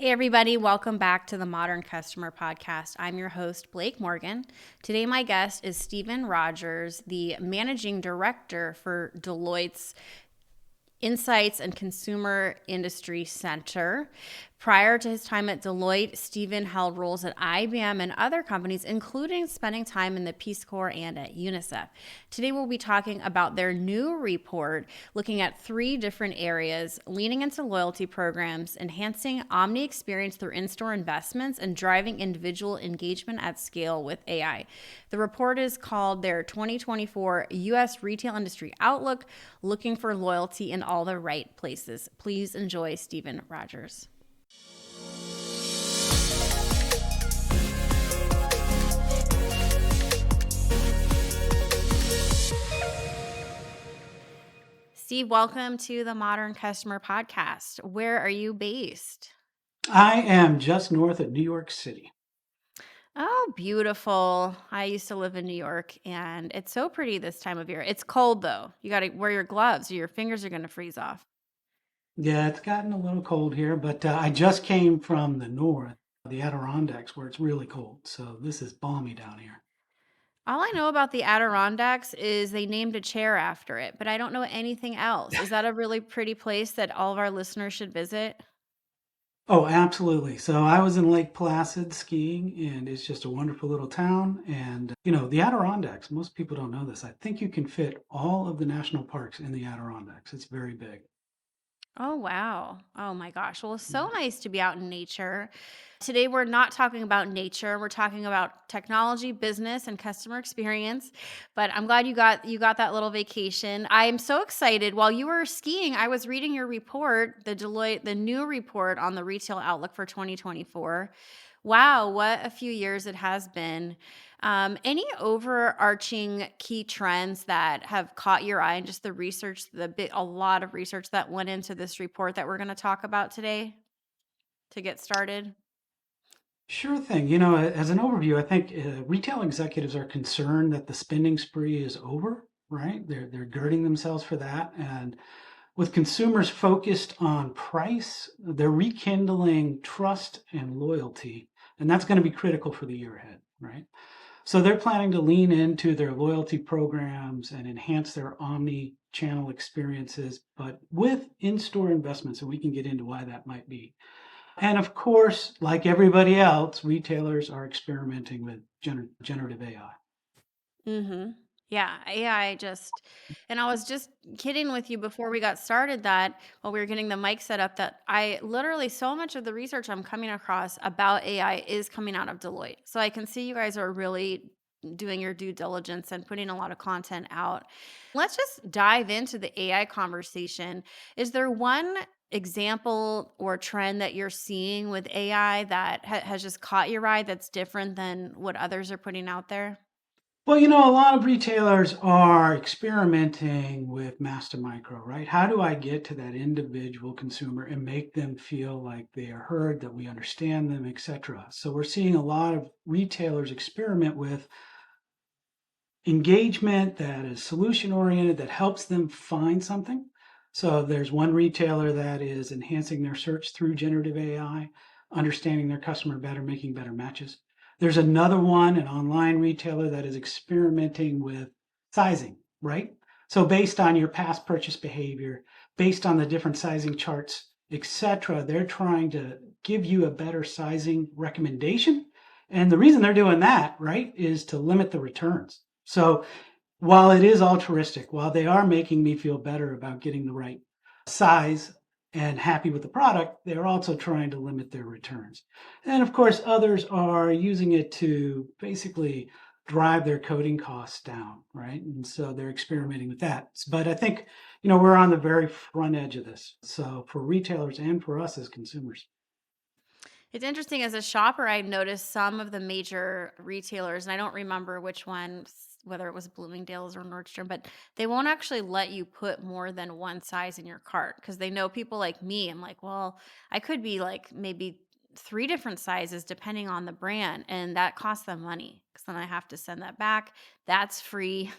Hey, everybody, welcome back to the Modern Customer Podcast. I'm your host, Blake Morgan. Today, my guest is Stephen Rogers, the managing director for Deloitte's Insights and Consumer Industry Center. Prior to his time at Deloitte, Stephen held roles at IBM and other companies, including spending time in the Peace Corps and at UNICEF. Today, we'll be talking about their new report, looking at 3 different areas: leaning into loyalty programs, enhancing omni experience through in-store investments, and driving individual engagement at scale with AI. The report is called their 2024 U.S. Retail Industry Outlook, looking for loyalty in all the right places. Please enjoy Stephen Rogers. Steve, welcome to the Modern Customer Podcast. Where are you based? I am just north of New York City. Oh, beautiful. I used to live in New York, and it's so pretty this time of year. It's cold, though. You got to wear your gloves or your fingers are going to freeze off. Yeah, it's gotten a little cold here, but I just came from the north, the Adirondacks, where it's really cold. So this is balmy down here. All I know about the Adirondacks is they named a chair after it, but I don't know anything else. Is that a really pretty place that all of our listeners should visit? Oh, absolutely. So I was in Lake Placid skiing, and it's just a wonderful little town. And, the Adirondacks, most people don't know this. I think you can fit all of the national parks in the Adirondacks. It's very big. Oh, wow. Oh my gosh. Well, it's so Yeah. nice to be out in nature. Today, we're not talking about nature. We're talking about technology, business, and customer experience. But I'm glad you got that little vacation. I'm so excited. While you were skiing, I was reading your report, the Deloitte, the new report on the retail outlook for 2024. Wow, what a few years it has been. Any overarching key trends that have caught your eye and just the research, a lot of research that went into this report that we're going to talk about today to get started? Sure thing. As an overview, I think retail executives are concerned that the spending spree is over, right? They're girding themselves for that, and with consumers focused on price, they're rekindling trust and loyalty, and that's going to be critical for the year ahead, right? So they're planning to lean into their loyalty programs and enhance their omni-channel experiences, but with in-store investments, and we can get into why that might be. And of course, like everybody else, retailers are experimenting with generative AI. Mhm. Yeah, AI just and I was just kidding with you before we got started that while we were getting the mic set up that I literally so much of the research I'm coming across about AI is coming out of Deloitte. So I can see you guys are really doing your due diligence and putting a lot of content out. Let's just dive into the AI conversation. Is there one example or trend that you're seeing with AI that has just caught your eye that's different than what others are putting out there? Well, a lot of retailers are experimenting with mass to micro, right? How do I get to that individual consumer and make them feel like they are heard, that we understand them, etc. So we're seeing a lot of retailers experiment with engagement that is solution oriented, that helps them find something. So there's one retailer that is enhancing their search through generative AI, understanding their customer better, making better matches. There's another one, an online retailer, that is experimenting with sizing, right? So based on your past purchase behavior, based on the different sizing charts, etc., they're trying to give you a better sizing recommendation. And the reason they're doing that, right, is to limit the returns. So while it is altruistic, while they are making me feel better about getting the right size and happy with the product, they're also trying to limit their returns. And of course, others are using it to basically drive their coding costs down, right? And so they're experimenting with that. But I think, we're on the very front edge of this. So for retailers and for us as consumers. It's interesting as a shopper, I noticed some of the major retailers, and I don't remember which ones, whether it was Bloomingdale's or Nordstrom, but they won't actually let you put more than one size in your cart because they know people like me. I'm like, well, I could be like maybe 3 different sizes depending on the brand, and that costs them money because then I have to send that back. That's free.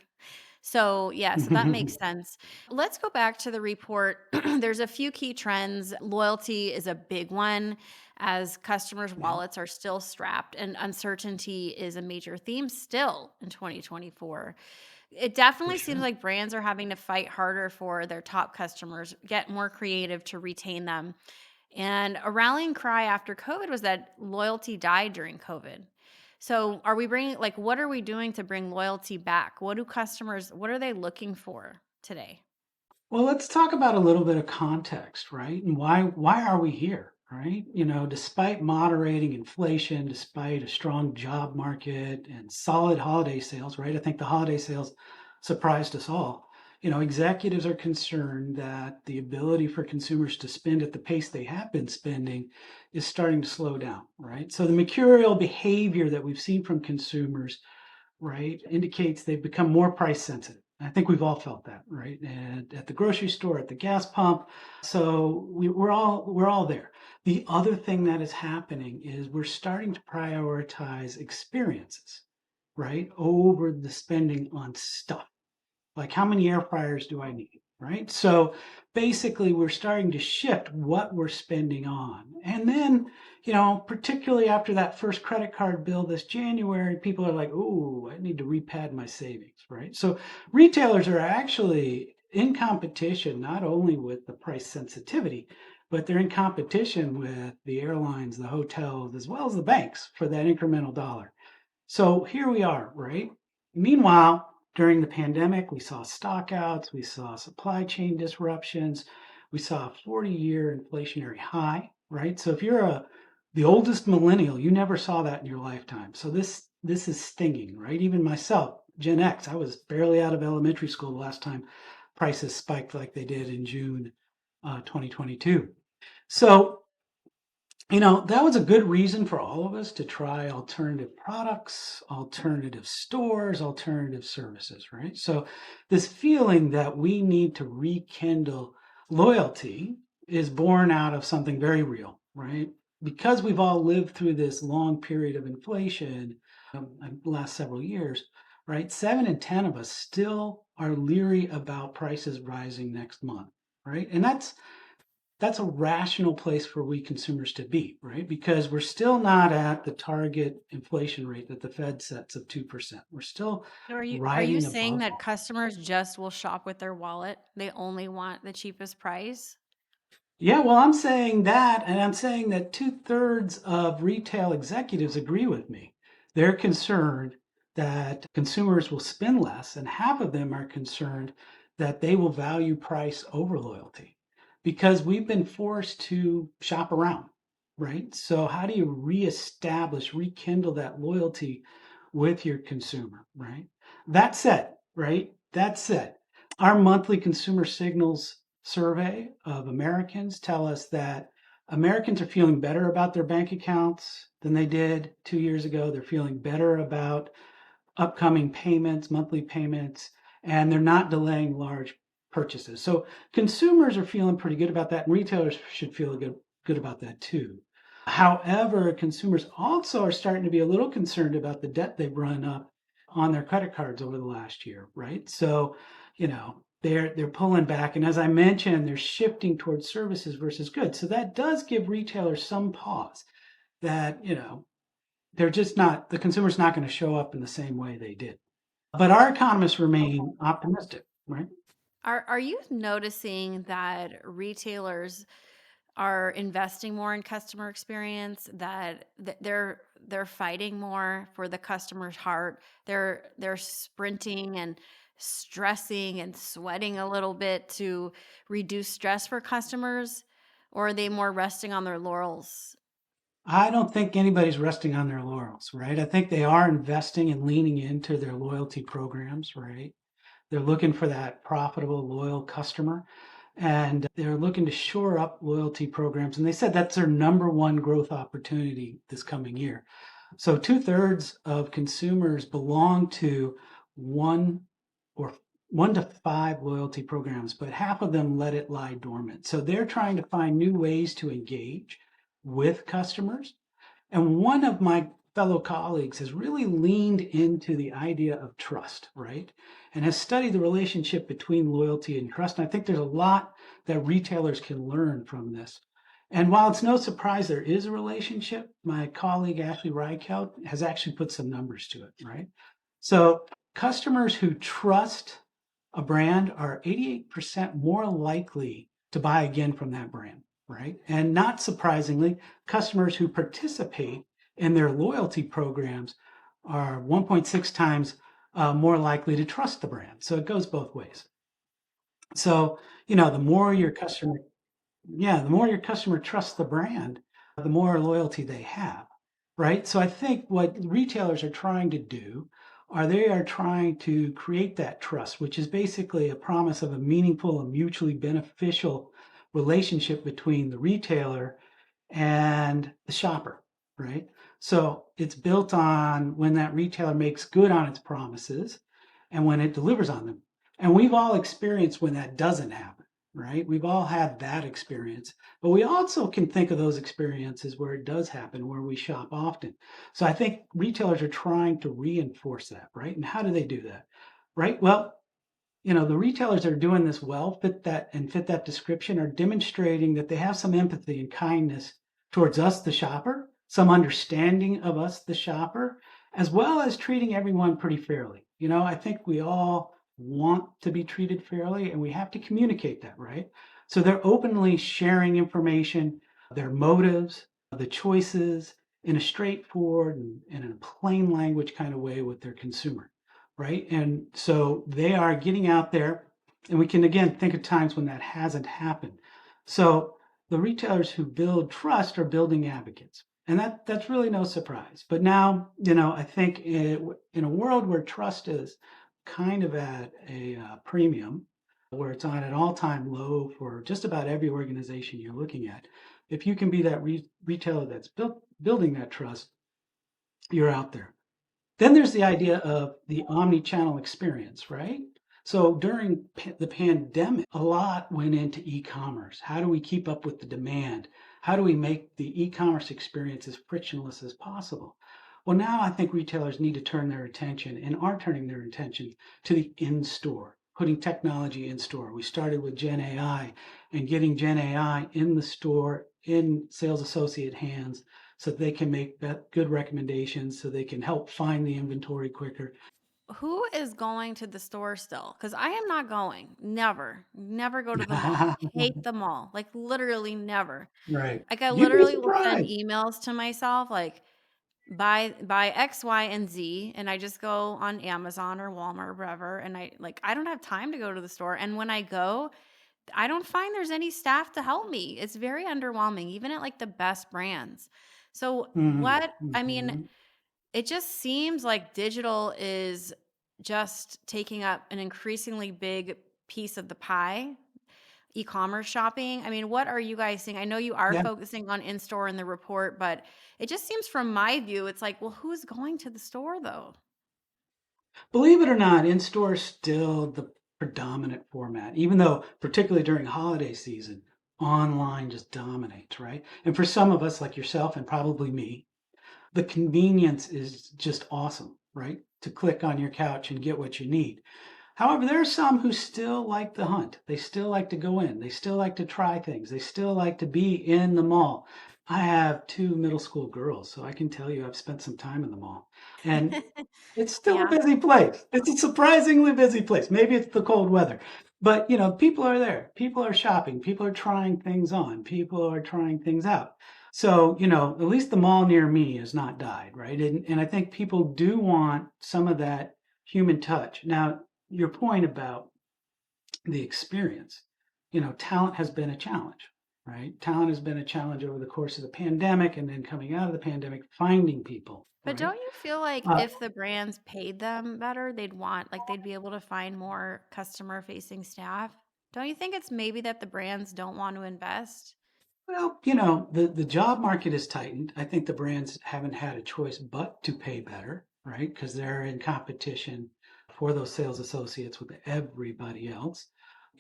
So, yeah, so that makes sense. Let's go back to the report. There's a few key trends. Loyalty is a big one as customers' Yeah, wallets are still strapped, and uncertainty is a major theme still in 2024. It for definitely seems sure. like brands are having to fight harder for their top customers, get more creative to retain them. And a rallying cry after COVID was that loyalty died during COVID. So, are we bringing, like, what are we doing to bring loyalty back? What are they looking for today? Well, let's talk about a little bit of context, right? And why are we here, right? Despite moderating inflation, despite a strong job market and solid holiday sales, right? I think the holiday sales surprised us all. Executives are concerned that the ability for consumers to spend at the pace they have been spending is starting to slow down, right? So the mercurial behavior that we've seen from consumers, right, indicates they've become more price sensitive. I think we've all felt that, right? And at the grocery store, at the gas pump. So we're all there. The other thing that is happening is we're starting to prioritize experiences, right, over the spending on stuff. Like, how many air fryers do I need? Right. So basically, we're starting to shift what we're spending on. And then, particularly after that first credit card bill this January, people are like, oh, I need to repad my savings. Right. So retailers are actually in competition, not only with the price sensitivity, but they're in competition with the airlines, the hotels, as well as the banks for that incremental dollar. So here we are, right? Meanwhile, during the pandemic, we saw stockouts, we saw supply chain disruptions, we saw a 40-year inflationary high, right? So if you're the oldest millennial, you never saw that in your lifetime. So this is stinging, right? Even myself, Gen X, I was barely out of elementary school the last time prices spiked like they did in June 2022. So that was a good reason for all of us to try alternative products, alternative stores, alternative services, right? So, this feeling that we need to rekindle loyalty is born out of something very real, right? Because we've all lived through this long period of inflation, the last several years, right? 7 in 10 of us still are leery about prices rising next month, right? And that's a rational place for we consumers to be, right? Because we're still not at the target inflation rate that the Fed sets of 2%. We're still So are you riding saying above. that customers just will shop with their wallet? They only want the cheapest price? Yeah, well, I'm saying that, and I'm saying that 2/3 of retail executives agree with me. They're concerned that consumers will spend less, and half of them are concerned that they will value price over loyalty because we've been forced to shop around, right? So, how do you reestablish, rekindle that loyalty with your consumer, right? That said, right? That said, our monthly consumer signals survey of Americans tell us that Americans are feeling better about their bank accounts than they did 2 years ago. They're feeling better about upcoming payments, monthly payments, and they're not delaying large purchases. So consumers are feeling pretty good about that, and retailers should feel good about that too. However, consumers also are starting to be a little concerned about the debt they've run up on their credit cards over the last year, right? So, they're pulling back, and as I mentioned, they're shifting towards services versus goods. So that does give retailers some pause that they're just not the consumer's not going to show up in the same way they did. But our economists remain optimistic, right? Are you noticing that retailers are investing more in customer experience, that they're fighting more for the customer's heart? They're sprinting and stressing and sweating a little bit to reduce stress for customers, or are they more resting on their laurels? I don't think anybody's resting on their laurels, right? I think they are investing and leaning into their loyalty programs, right? They're looking for that profitable, loyal customer, and they're looking to shore up loyalty programs. And they said that's their number one growth opportunity this coming year. So 2/3 of consumers belong to one or 1 to 5 loyalty programs, but half of them let it lie dormant. So they're trying to find new ways to engage with customers. And one of my fellow colleagues has really leaned into the idea of trust, right? And has studied the relationship between loyalty and trust. And I think there's a lot that retailers can learn from this. And while it's no surprise there is a relationship, my colleague Ashley Reichelt has actually put some numbers to it, right? So customers who trust a brand are 88% more likely to buy again from that brand, right? And not surprisingly, customers who participate in their loyalty programs are 1.6 times more likely to trust the brand. So it goes both ways. So, the more your customer, yeah, the more your customer trusts the brand, the more loyalty they have, right? So I think what retailers are trying to do are they are trying to create that trust, which is basically a promise of a meaningful and mutually beneficial relationship between the retailer and the shopper, right? So it's built on when that retailer makes good on its promises and when it delivers on them. And we've all experienced when that doesn't happen, right? We've all had that experience, but we also can think of those experiences where it does happen, where we shop often. So I think retailers are trying to reinforce that, right? And how do they do that? Right? Well, the retailers that are doing this well, fit that description, are demonstrating that they have some empathy and kindness towards us, the shopper, some understanding of us, the shopper, as well as treating everyone pretty fairly. I think we all want to be treated fairly, and we have to communicate that, right? So they're openly sharing information, their motives, the choices in a straightforward and in a plain language kind of way with their consumer, right? And so they are getting out there, and we can again think of times when that hasn't happened. So the retailers who build trust are building advocates, and that's really no surprise. But now, I think in a world where trust is kind of at a premium, where it's on an all-time low for just about every organization you're looking at, if you can be that retailer that's building that trust, you're out there. Then there's the idea of the omni-channel experience, right? So during the pandemic, a lot went into e-commerce. How do we keep up with the demand? How do we make the e-commerce experience as frictionless as possible? Well, now I think retailers need to turn their attention and are turning their attention to the in-store, putting technology in store. We started with GenAI and getting GenAI in the store, in sales associate hands, so they can make good recommendations, so they can help find the inventory quicker. Who is going to the store still? Because I am not going. Never. Never go to the mall. Hate the mall. Like literally never. Right. Like I You'd be literally will send surprised. emails to myself like buy X, Y, and Z, and I just go on Amazon or Walmart or wherever, and I don't have time to go to the store. And when I go, I don't find there's any staff to help me. It's very underwhelming, even at like the best brands. So Mhm, what I mean, mhm. it just seems like digital is just taking up an increasingly big piece of the pie. E-commerce shopping. I mean, what are you guys seeing? I know you are Yeah. focusing on in-store in the report, but it just seems from my view, it's like, well, who's going to the store though? Believe it or not, in-store is still the predominant format, even though, particularly during holiday season, online just dominates, right? And for some of us, like yourself and probably me, the convenience is just awesome, right? To click on your couch and get what you need. However, there are some who still like the hunt. They still like to go in. They still like to try things. They still like to be in the mall. I have two middle school girls, so I can tell you I've spent some time in the mall. And it's still a Yeah. busy place. It's a surprisingly busy place. Maybe it's the cold weather, but people are there. People are shopping. People are trying things on. People are trying things out. So, at least the mall near me has not died, right? And I think people do want some of that human touch. Now, your point about the experience, talent has been a challenge, right? Talent has been a challenge over the course of the pandemic and then coming out of the pandemic, finding people, But right? don't you feel like Uh, if the brands paid them better, they'd be able to find more customer facing staff? Don't you think it's maybe that the brands don't want to invest? Well, the job market is tightened. I think the brands haven't had a choice but to pay better, right? Because they're in competition for those sales associates with everybody else.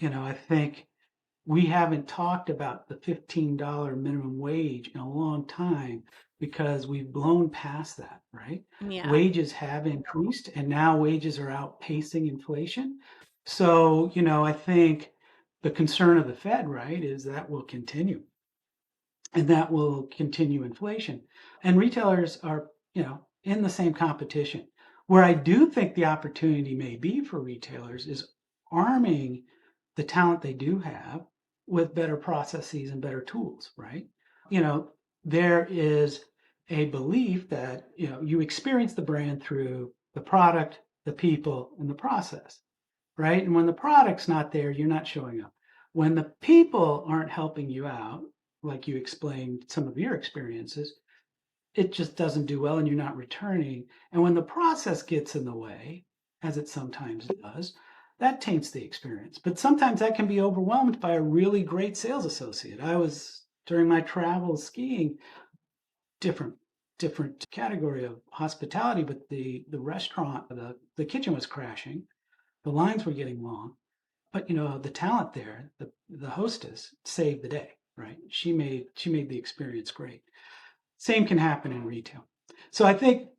I think We haven't talked about the $15 minimum wage in a long time because we've blown past that, right? Yeah. Wages have increased and now wages are outpacing inflation. So, I think the concern of the Fed, right, is that will continue and that will continue inflation. And retailers are, in the same competition. Where I do think the opportunity may be for retailers is arming the talent they do have with better processes and better tools, right? There is a belief that, you experience the brand through the product, the people, and the process, right? And when the product's not there, you're not showing up. When the people aren't helping you out, like you explained some of your experiences, it just doesn't do well and you're not returning. And when the process gets in the way, as it sometimes does, that taints the experience. But sometimes that can be overwhelmed by a really great sales associate. I was during my travels skiing, different different category of hospitality, but the restaurant, the kitchen was crashing, the lines were getting long, but the talent there, the hostess saved the day, right? She made the experience great. Same can happen in retail. So I think,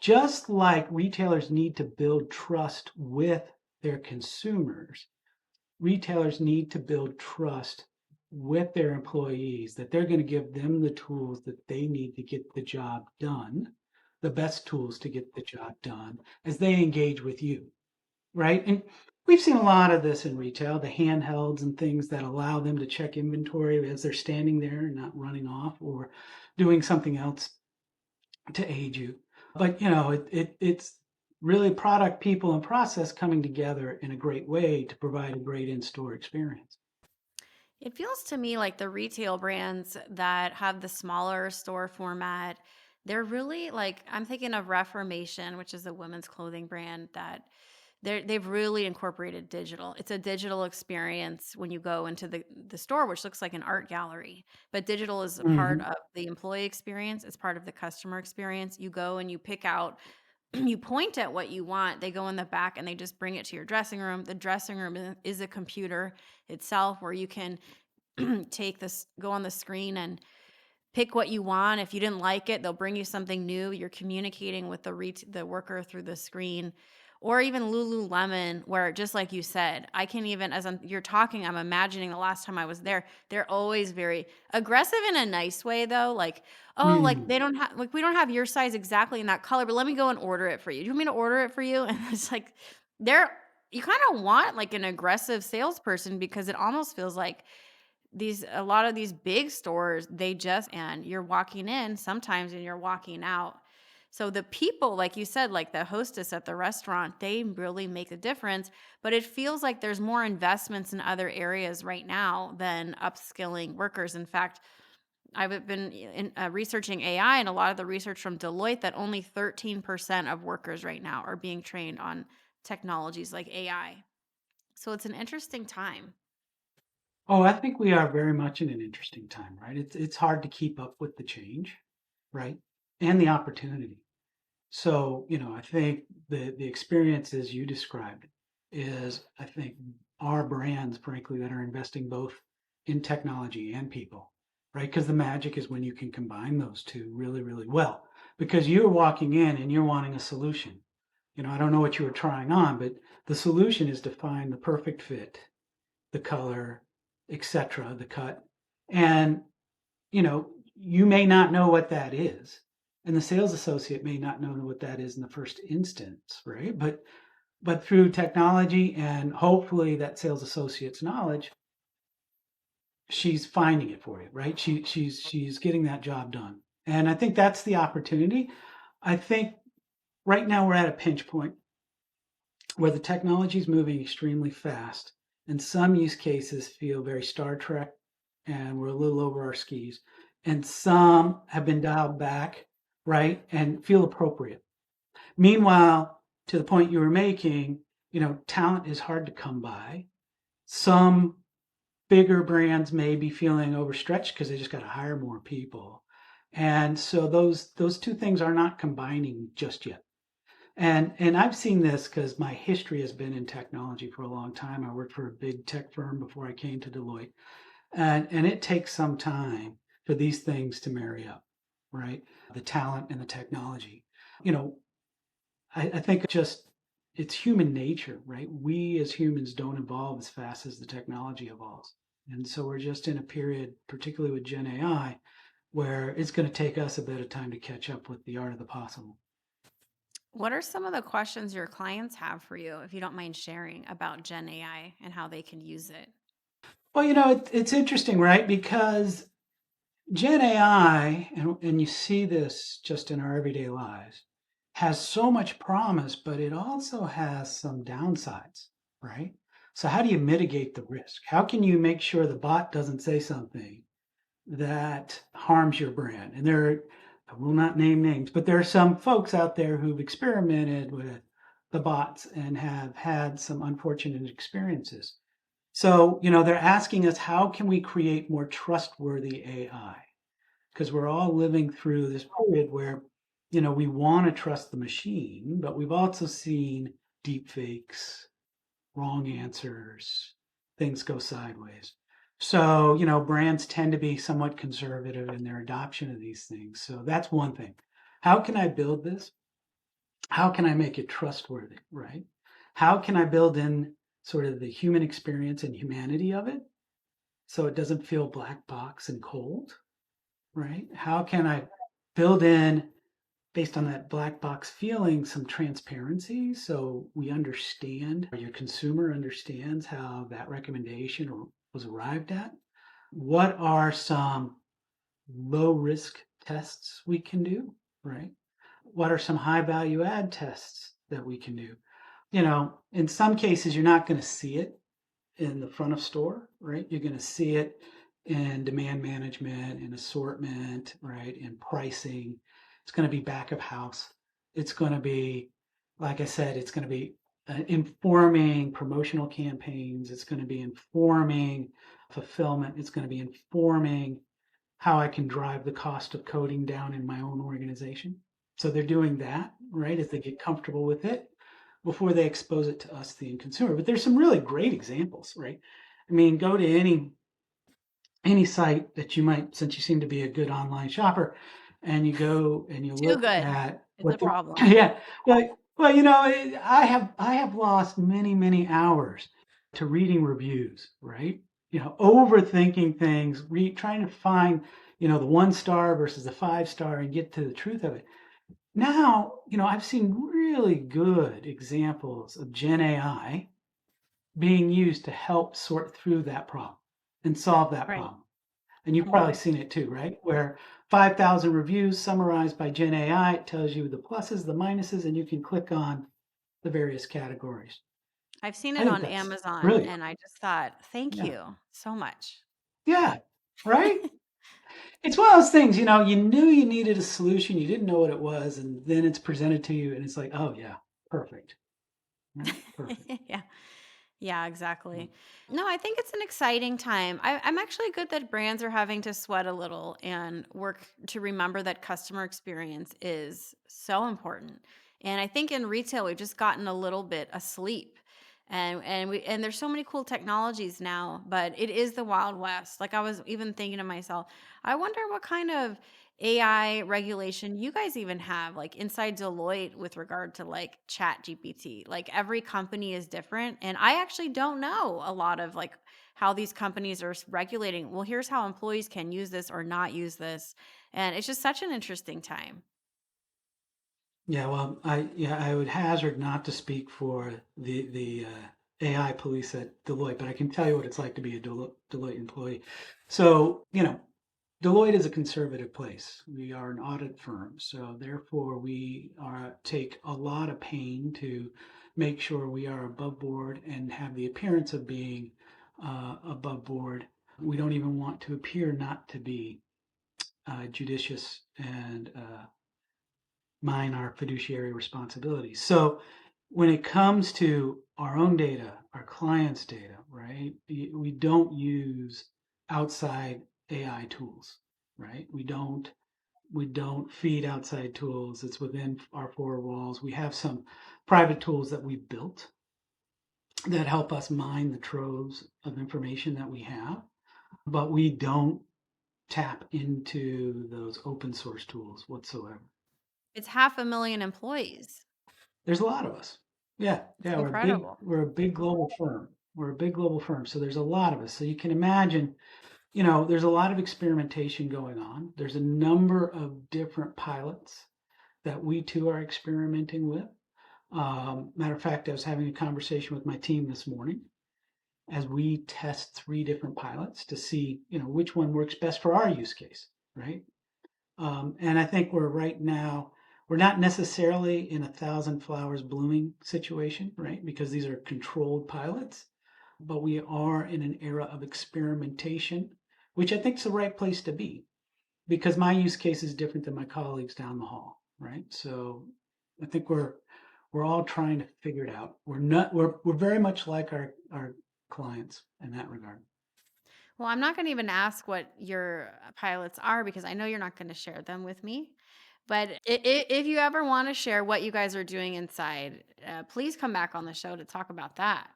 just like retailers need to build trust with their consumers, retailers need to build trust with their employees that they're going to give them the tools that they need to get the job done, the best tools to get the job done as they engage with you, right? And we've seen a lot of this in retail, the handhelds and things that allow them to check inventory as they're standing there and not running off or doing something else to aid you. But it's really product, people, and process coming together in a great way to provide a great in-store experience. It feels to me like the retail brands that have the smaller store format, they're really like, I'm thinking of Reformation, which is a women's clothing brand that they've really incorporated digital. It's a digital experience when you go into the store, which looks like an art gallery. But digital is a part Hmm. of the employee experience. It's part of the customer experience. You go and you pick out, you point at what you want. They go in the back and they just bring it to your dressing room. The dressing room is a computer itself where you can take this, go on the screen and pick what you want. If you didn't like it, they'll bring you something new. You're communicating with the worker through the screen. Or even Lululemon, where just like you said, I can even you're talking, I'm imagining the last time I was there. They're always very aggressive in a nice way, though. Like, oh, like Mm. they don't have like we don't have your size exactly in that color, but let me go and order it for you. Do you want me to order it for you? And it's like they're you kind of want like an aggressive salesperson because it almost feels like a lot of these big stores, they just and you're walking in sometimes and you're walking out. So the people, like you said, like the hostess at the restaurant, they really make a difference, but it feels like there's more investments in other areas right now than upskilling workers. In fact, I've been researching AI, and a lot of the research from Deloitte that only 13% of workers right now are being trained on technologies like AI. So it's an interesting time. Oh, I think we are very much in an interesting time, right? It's hard to keep up with the change, right? And the opportunity. So, I think the experiences you described is, I think, our brands, frankly, that are investing both in technology and people, right? Because the magic is when you can combine those two really, really well. Because you're walking in and you're wanting a solution. I don't know what you were trying on, but the solution is to find the perfect fit, the color, etc., the cut. And you may not know what that is. And the sales associate may not know what that is in the first instance, right? But through technology and hopefully that sales associate's knowledge, she's finding it for you, right? She's getting that job done. And I think that's the opportunity. I think right now we're at a pinch point where the technology is moving extremely fast, and some use cases feel very Star Trek, and we're a little over our skis, and some have been dialed back, right, and feel appropriate. Meanwhile, to the point you were making, talent is hard to come by. Some bigger brands may be feeling overstretched because they just got to hire more people, and so those two things are not combining just yet. And I've seen this because my history has been in technology for a long time. I worked for a big tech firm before I came to Deloitte. And it takes some time for these things to marry up, right? The talent and the technology. You know, I think just it's human nature, right? We as humans don't evolve as fast as the technology evolves. And so we're just in a period, particularly with Gen AI, where it's going to take us a bit of time to catch up with the art of the possible. What are some of the questions your clients have for you, if you don't mind sharing, about Gen AI and how they can use it? Well, it's interesting, right? Because Gen AI, and you see this just in our everyday lives, has so much promise, but it also has some downsides, right? So, how do you mitigate the risk? How can you make sure the bot doesn't say something that harms your brand? And I will not name names, but there are some folks out there who've experimented with the bots and have had some unfortunate experiences. So, they're asking us, how can we create more trustworthy AI? Because we're all living through this period where, we want to trust the machine, but we've also seen deep fakes, wrong answers, things go sideways. So, brands tend to be somewhat conservative in their adoption of these things. So that's one thing. How can I build this? How can I make it trustworthy, right? How can I build in sort of the human experience and humanity of it so it doesn't feel black box and cold, right? How can I build in, based on that black box feeling, some transparency so we understand, or your consumer understands how that recommendation was arrived at? What are some low risk tests we can do, right? What are some high value add tests that we can do? In some cases, you're not going to see it in the front of store, right? You're going to see it in demand management, in assortment, right? In pricing. It's going to be back of house. It's going to be, like I said, it's going to be informing promotional campaigns. It's going to be informing fulfillment. It's going to be informing how I can drive the cost of coding down in my own organization. So they're doing that, right, as they get comfortable with it before they expose it to us, the end consumer. But there's some really great examples, right? I mean, go to any site that you might, since you seem to be a good online shopper, and you go and you Too look good. at It's a what the problem. yeah, well, I have lost many hours to reading reviews, right? Overthinking things, trying to find, the 1 star versus the 5 star and get to the truth of it. Now, I've seen really good examples of Gen AI being used to help sort through that problem and solve that Right. problem. And you've probably seen it too, right? Where 5,000 reviews summarized by Gen AI, it tells you the pluses, the minuses, and you can click on the various categories. I've seen I it think on that's Amazon, brilliant. and I just thought, thank Yeah. you so much. Yeah. Right? It's one of those things, you knew you needed a solution, you didn't know what it was, and then it's presented to you and it's like, oh yeah, perfect. Right? Perfect. Yeah. Yeah, exactly. No, I think it's an exciting time. I'm actually good that brands are having to sweat a little and work to remember that customer experience is so important. And I think in retail we've just gotten a little bit asleep. And there's so many cool technologies now, but it is the Wild West. Like I was even thinking to myself, I wonder what kind of AI regulation you guys even have, like inside Deloitte with regard to like chat GPT. Like every company is different. And I actually don't know a lot of like how these companies are regulating. Well, here's how employees can use this or not use this. And it's just such an interesting time. Yeah, well, I would hazard not to speak for the AI police at Deloitte, but I can tell you what it's like to be a Deloitte employee. So, Deloitte is a conservative place. We are an audit firm, so therefore we take a lot of pain to make sure we are above board and have the appearance of being above board. We don't even want to appear not to be judicious and mind our fiduciary responsibilities. So when it comes to our own data, our clients' data, right? We don't use outside AI tools, right? We don't. We don't feed outside tools. It's within our four walls. We have some private tools that we built that help us mine the troves of information that we have, but we don't tap into those open source tools whatsoever. It's 500,000 employees. There's a lot of us. Yeah, It's yeah, incredible. we're a big global firm. We're a big global firm, so there's a lot of us. So you can imagine, there's a lot of experimentation going on. There's a number of different pilots that we too are experimenting with. Matter of fact, I was having a conversation with my team this morning as we test 3 different pilots to see, which one works best for our use case, right? And I think we're not necessarily in 1,000 flowers blooming situation, right? Because these are controlled pilots, but we are in an era of experimentation, which I think is the right place to be because my use case is different than my colleagues down the hall, right? So I think we're all trying to figure it out. We're very much like our clients in that regard. Well, I'm not going to even ask what your pilots are because I know you're not going to share them with me. But if you ever want to share what you guys are doing inside, please come back on the show to talk about that.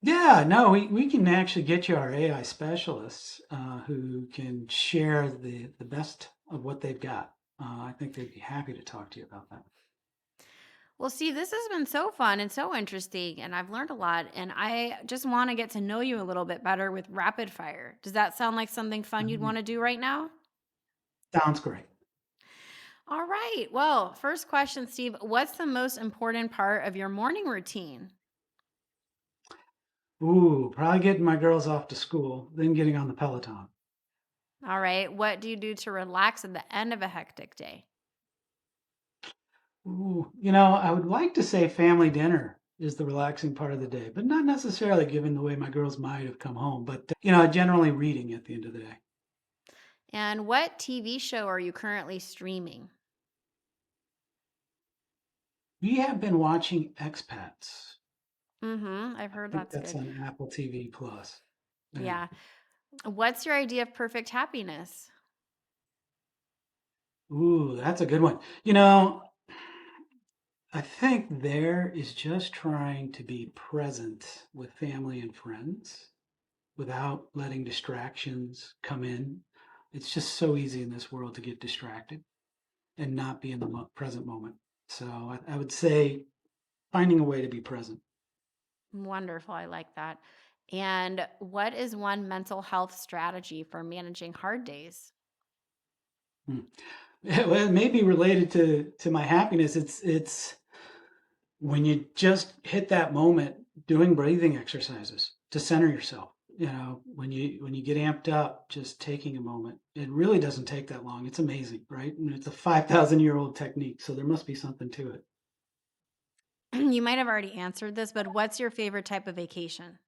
Yeah, no, we can actually get you our AI specialists who can share the best of what they've got. I think they'd be happy to talk to you about that. Well, Steve, this has been so fun and so interesting, and I've learned a lot. And I just want to get to know you a little bit better with rapid fire. Does that sound like something fun you'd Mhm. want to do right now? Sounds great. All right. Well, first question, Steve, what's the most important part of your morning routine? Ooh, probably getting my girls off to school, then getting on the Peloton. All right. What do you do to relax at the end of a hectic day? Ooh, I would like to say family dinner is the relaxing part of the day, but not necessarily given the way my girls might have come home. But, generally reading at the end of the day. And what TV show are you currently streaming? We have been watching Expats. I've heard I think that's that's good. on Apple TV Plus. Yeah. Yeah. What's your idea of perfect happiness? Ooh, that's a good one. I think there is just trying to be present with family and friends without letting distractions come in. It's just so easy in this world to get distracted and not be in the present moment. So I would say finding a way to be present. Wonderful. I like that. And what is one mental health strategy for managing hard days? Hmm. Well, it may be related to my happiness. It's when you just hit that moment, doing breathing exercises to center yourself. When you get amped up, just taking a moment. It really doesn't take that long. It's amazing, right? And it's a 5,000-year-old technique, so there must be something to it. You might have already answered this, but what's your favorite type of vacation?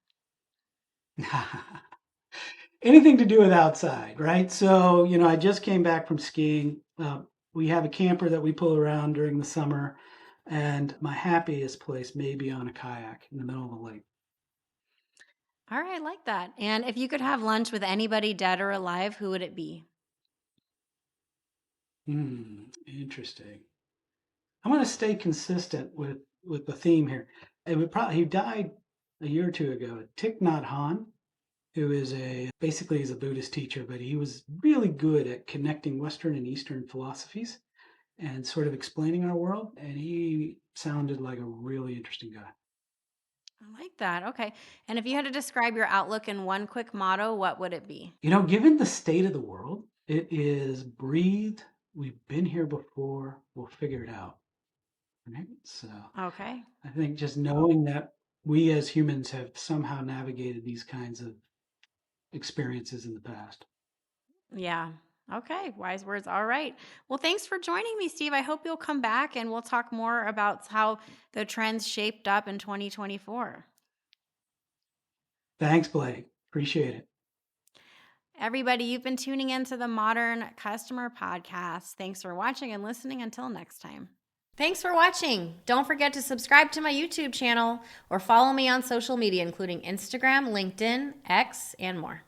Anything to do with outside, right? So, I just came back from skiing. We have a camper that we pull around during the summer, and my happiest place may be on a kayak in the middle of the lake. All right, I like that. And if you could have lunch with anybody dead or alive, who would it be? Interesting. I'm going to stay consistent with the theme here. He died a year or two ago. Thich Nhat Hanh, who is basically he's a Buddhist teacher, but he was really good at connecting Western and Eastern philosophies and sort of explaining our world. And he sounded like a really interesting guy. I like that. Okay. And if you had to describe your outlook in one quick motto, what would it be? Given the state of the world, it is breathe. We've been here before. We'll figure it out. Right. So Okay. I think just knowing that we as humans have somehow navigated these kinds of experiences in the past. Yeah. Okay. Wise words. All right. Well, thanks for joining me, Steve. I hope you'll come back and we'll talk more about how the trends shaped up in 2024. Thanks, Blake. Appreciate it. Everybody, you've been tuning into the Modern Customer Podcast. Thanks for watching and listening. Until next time. Thanks for watching. Don't forget to subscribe to my YouTube channel or follow me on social media, including Instagram, LinkedIn, X, and more.